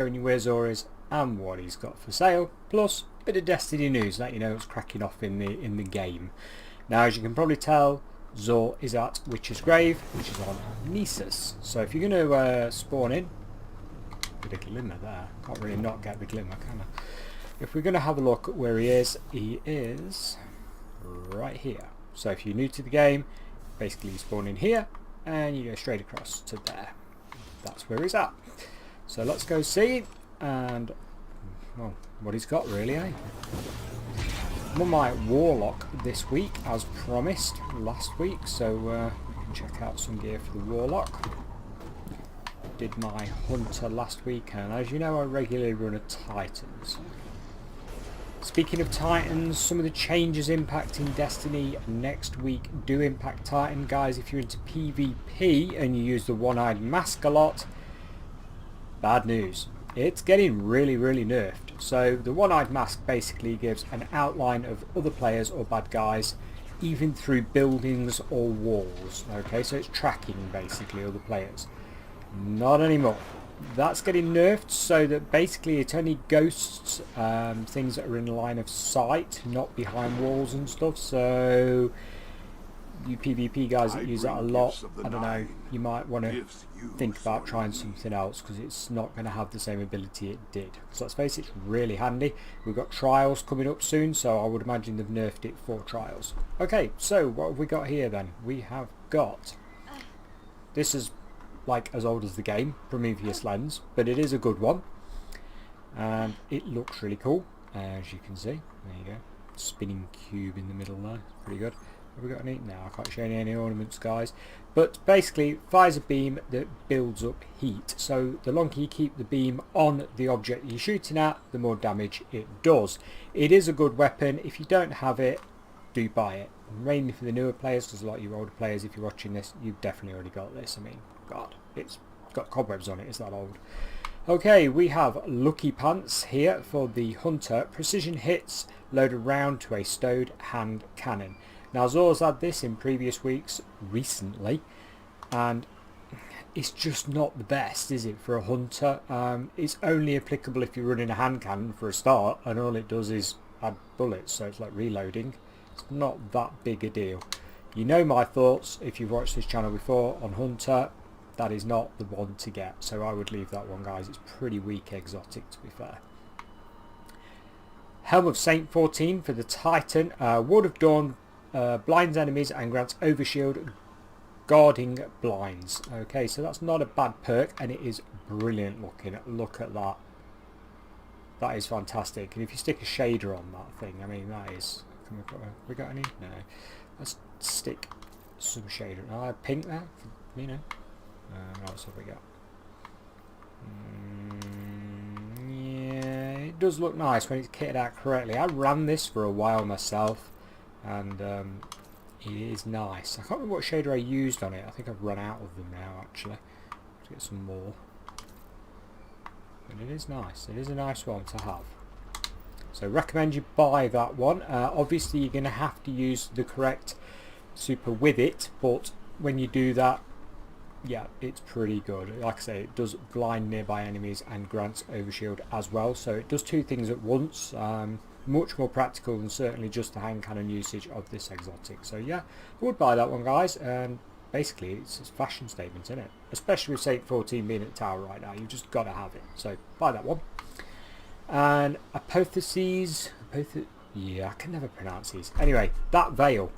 showing you where Zor is and what he's got for sale, plus a bit of Destiny news, let you know what's cracking off in the game. Now, as you can probably tell, Zor is at Witch's Grave, which is on Nessus. So if you're going to spawn in, bit of glimmer there, can't really not get the glimmer, can I? If we're going to have a look at where he is right here. So if you're new to the game, basically you spawn in here and you go straight across to there. That's where he's at. So let's go see, and well, what he's got really, eh? I'm on my Warlock this week as promised last week, so we can check out some gear for the Warlock. Did my Hunter last week, and as you know, I regularly run a Titans. Speaking of Titans, some of the changes impacting Destiny next week do impact Titan. Guys, if you're into PvP and you use the one-eyed mask a lot, bad news. It's getting really nerfed. So the one-eyed mask basically gives an outline of other players or bad guys, even through buildings or walls. Okay, so it's tracking basically other players. Not anymore. That's getting nerfed so that basically it only ghosts things that are in line of sight, not behind walls and stuff. So you PvP guys that use that a lot, I don't know, you might want to think about trying something else, because it's not going to have the same ability it did. So let's face it, it's really handy. We've got trials coming up soon, so I would imagine they've nerfed it for trials. Okay, so what have we got here then? We have got, this is like as old as the game, Prometheus lens, but it is a good one, and it looks really cool, as you can see. There you go, spinning cube in the middle there, pretty good. Have we got any? No, I can't show you any ornaments, guys, but basically fires a beam that builds up heat, so the longer you keep the beam on the object you're shooting at, the more damage it does. It is a good weapon. If you don't have it, do buy it, mainly for the newer players, because a lot of you older players, if you're watching this, you've definitely already got this. I mean, God, it's got cobwebs on it, it's that old. Okay, we have Lucky Pants here for the Hunter. Precision hits load a round to a stowed hand cannon. Now, Zor's had this in previous weeks recently, and it's just not the best, is it, for a Hunter? It's only applicable if you're running a hand cannon for a start, and all it does is add bullets, so it's like reloading. It's not that big a deal. You know my thoughts if you've watched this channel before on Hunter. That is not the one to get, so I would leave that one, guys. It's pretty weak exotic, to be fair. Helm of Saint 14 for the Titan. Ward of Dawn blinds enemies and grants overshield guarding blinds. Okay, so that's not a bad perk, and it is brilliant looking. Look at that. That is fantastic. And if you stick a shader on that thing, I mean, that is... we got any? No. Let's stick some shader. Oh, pink there, you know. What else have we got? Yeah, it does look nice when it's kitted out correctly. I ran this for a while myself, and it is nice. I can't remember what shader I used on it. I think I've run out of them now, actually. Let's get some more. But it is nice. It is a nice one to have. So recommend you buy that one. Obviously, you're going to have to use the correct super with it, but when you do that, yeah, it's pretty good. Like I say, it does blind nearby enemies and grants overshield as well, so it does two things at once. Much more practical than certainly just the hand cannon usage of this exotic. So yeah, I would buy that one, guys. Basically it's a fashion statement, isn't it? Especially with Saint 14 being at the tower right now, you've just got to have it, so buy that one. And Apotheoses, yeah, I can never pronounce these. Anyway, that veil.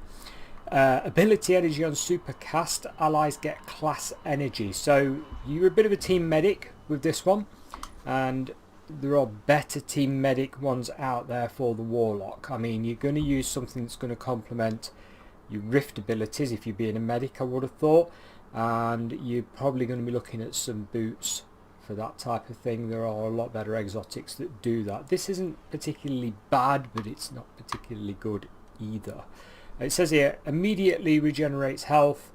Ability energy on super cast, allies get class energy. So you're a bit of a team medic with this one, and there are better team medic ones out there for the Warlock. I mean, you're going to use something that's going to complement your rift abilities if you're being a medic, I would have thought, and you're probably going to be looking at some boots for that type of thing. There are a lot better exotics that do that. This isn't particularly bad, but it's not particularly good either. It says here, immediately regenerates health,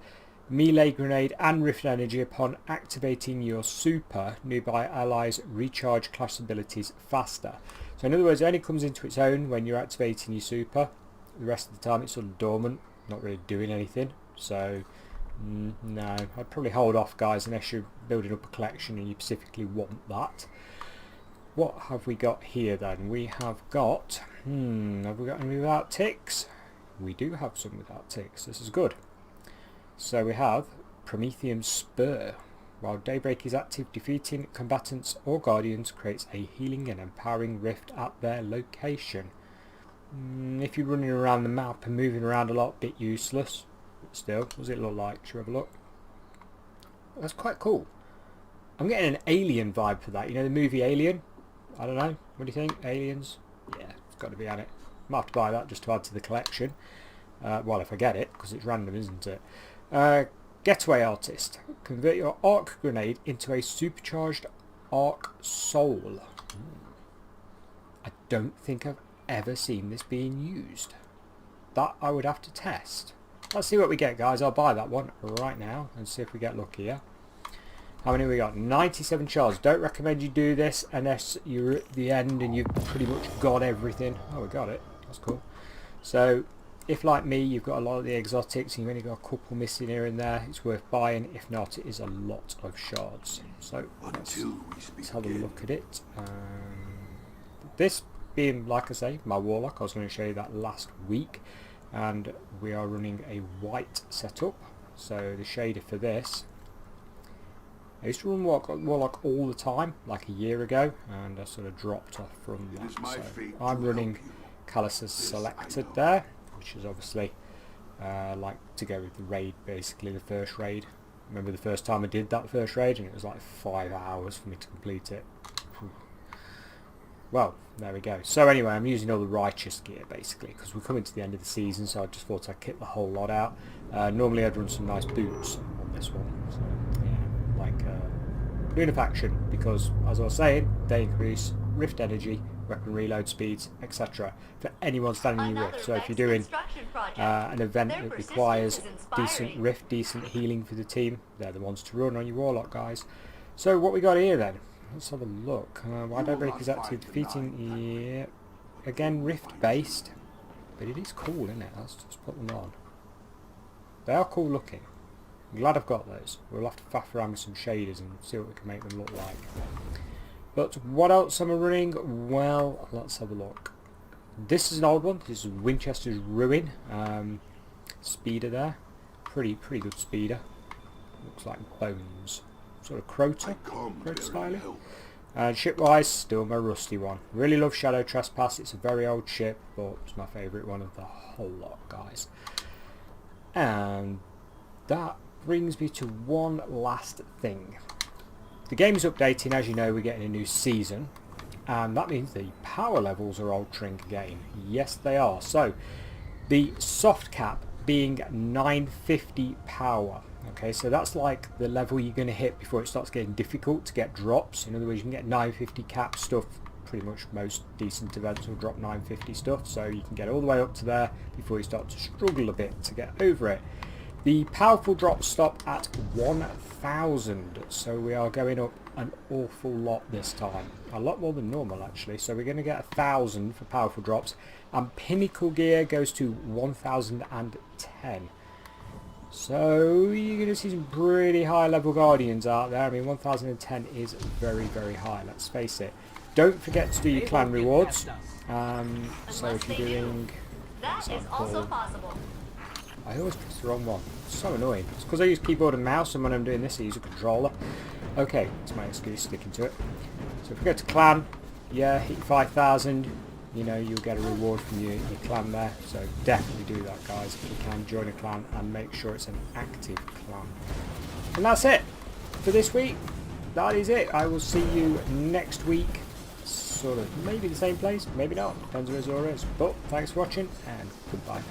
melee grenade and rift energy upon activating your super. Nearby allies recharge class abilities faster. So in other words, it only comes into its own when you're activating your super. The rest of the time it's sort of dormant, not really doing anything. So no, I'd probably hold off, guys, unless you're building up a collection and you specifically want that. what have we got here then? We have got, have we got any without ticks? We do have some without ticks. This is good. So we have Prometheum Spur. While Daybreak is active, defeating combatants or guardians creates a healing and empowering rift at their location. If you're running around the map and moving around a lot, bit useless. But still, what does it look like? Should we have a look? That's quite cool. I'm getting an Alien vibe for that. You know the movie Alien? I don't know. What do you think? Aliens? Yeah, it's got to be on it. Might have to buy that just to add to the collection. Well, if I get it, because it's random, isn't it? Getaway Artist. Convert your arc grenade into a supercharged arc soul. I don't think I've ever seen this being used. That I would have to test. Let's see what we get, guys. I'll buy that one right now and see if we get luckier. How many we got? 97 shards. Don't recommend you do this unless you're at the end and you've pretty much got everything. Oh, we got it. That's cool. So, if like me, you've got a lot of the exotics and you've only got a couple missing here and there, it's worth buying. If not, it is a lot of shards. So, let's have a look at it. This being, like I say, my Warlock, I was going to show you that last week. And we are running a white setup. So, the shader for this, I used to run Warlock all the time, like a year ago, and I sort of dropped off from that. So I'm running Callus's selected there, which is obviously like to go with the raid, basically the first raid. Remember the first time I did that first raid, and it was like 5 hours for me to complete it. Well, there we go. So anyway, I'm using all the righteous gear basically, because we're coming to the end of the season, so I just thought I'd kit the whole lot out. Normally I'd run some nice boots on this one. So, like Lunafaction, because as I was saying, they increase rift energy, weapon reload speeds, etc. for anyone standing in your rift. So if you're doing an event that requires decent rift, decent healing for the team, they're the ones to run on your Warlock, guys. So what we got here then? Let's have a look. Why Daybreak is active, defeating, again rift based, but it is cool, isn't it? Let's just put them on. They are cool looking. I'm glad I've got those. We'll have to faff around with some shaders and see what we can make them look like. But what else am I running? Well, let's have a look. This is an old one. This is Winchester's Ruin. Speeder there. Pretty good speeder. Looks like bones. Sort of Crota styling. And ship-wise, still my rusty one. Really love Shadow Trespass. It's a very old ship, but it's my favourite one of the whole lot, guys. And that brings me to one last thing. The game's updating, as you know, we're getting a new season, and that means the power levels are altering again. Yes, they are. So the soft cap being 950 power. Okay, so that's like the level you're going to hit before it starts getting difficult to get drops. In other words, you can get 950 cap stuff. Pretty much most decent events will drop 950 stuff, so you can get all the way up to there before you start to struggle a bit to get over it. The powerful drops stop at 1000, so we are going up an awful lot this time. A lot more than normal actually, so we're going to get 1000 for powerful drops, and pinnacle gear goes to 1010. So you're going to see some pretty high level guardians out there. I mean 1010 is very, very high, let's face it. Don't forget to do your clan rewards. So if you're doing... That is also possible. I always press the wrong one. It's so annoying. It's because I use keyboard and mouse, and when I'm doing this I use a controller. Okay, that's my excuse, sticking to it. So if we go to clan, yeah, hit 5,000, you know, you'll get a reward from your clan there. So definitely do that, guys, if you can. Join a clan and make sure it's an active clan. And that's it for this week. That is it. I will see you next week. Sort of maybe the same place, maybe not. Depends where Zora is. But thanks for watching, and goodbye.